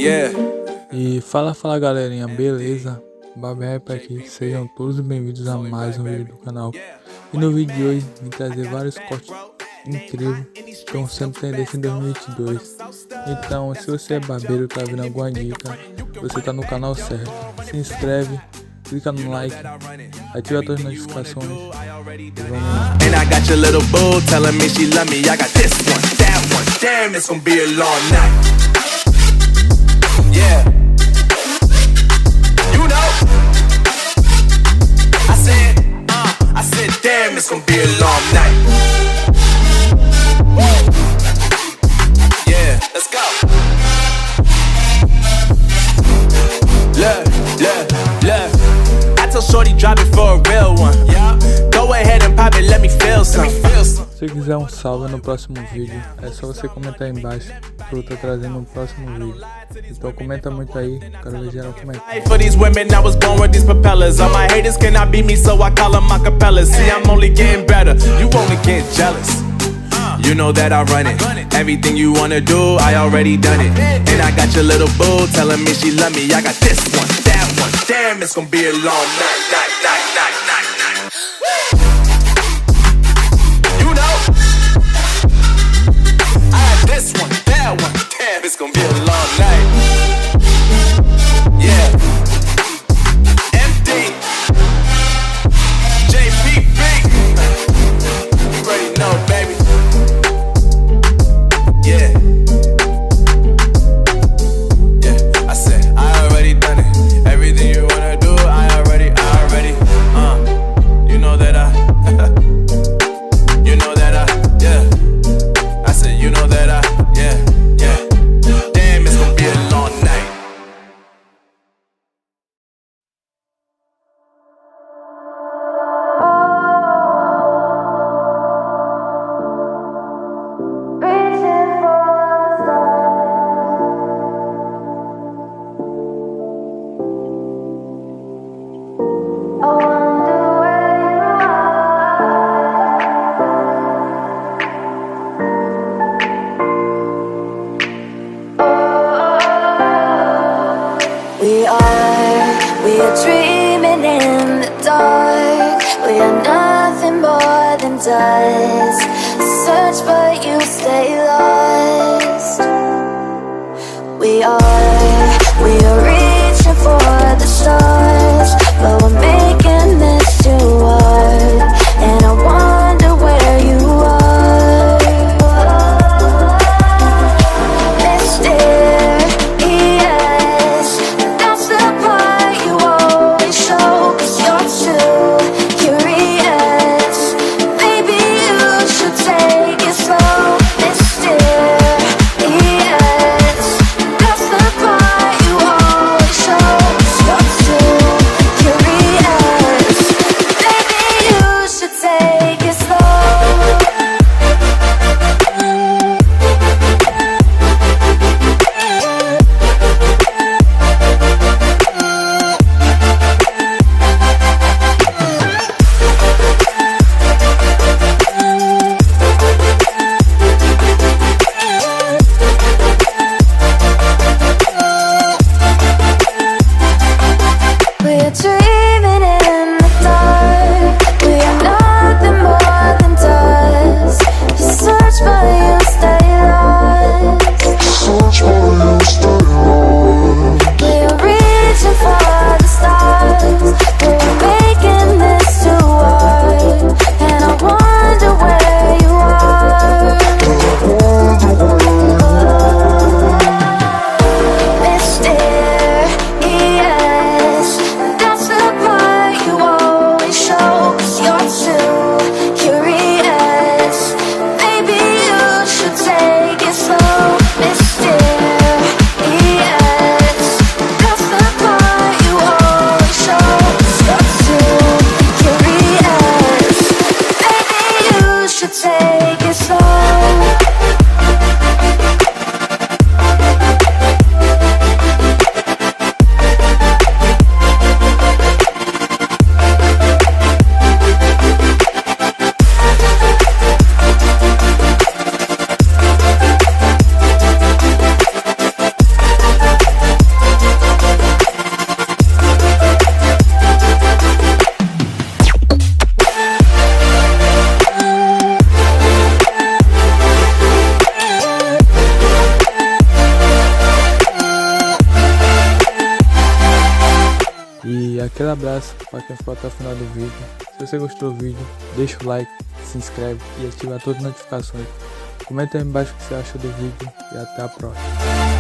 E fala galerinha, beleza? BARBER aqui, sejam todos bem-vindos a mais um vídeo do canal. E no vídeo de hoje vim trazer vários cortes incríveis que estão sendo tendência em 2022. Então, se você é barbeiro e tá vendo alguma dica, você tá no canal certo. Se inscreve, clica no like, ativa as notificações e vamos lá. Yeah, you know, I said, damn, it's gonna be a long night. Yeah, let's go. Look, I told Shorty drop it for a real one. Yeah, go ahead and pop it, let me feel some. Se quiser um salve no próximo vídeo, é só você comentar aí embaixo que eu tô trazendo no próximo vídeo. Então comenta muito aí, quero ver geral comentar. For these women, I was born with these propellers. All my haters cannot beat me, so I call them acapellas. See, I'm only getting better, you only get jealous. You know that I run it. Everything you wanna do, I already done it. And I got your little boo telling me she love me. I got this one, that one. Damn, it's gonna be a long night. You know, I got this one, that one. Damn, it's gonna be a long night. Yeah. MD. JPB. You already know, baby. Yeah. Yeah, I said, I already done it. Everything you wanna do, I already. You know that you know that yeah. I said, you know that yeah. Damn, it's gonna be a long night. We are dreaming in the dark. We are nothing more than dust. Search but you stay lost. We are reaching for the stars, but we're making this too hard. And I wonder where you are. Still abraço para quem ficou até o final do vídeo. Se você gostou do vídeo, deixa o like, se inscreve e ativa todas as notificações. Comenta aí embaixo o que você acha do vídeo e até a próxima.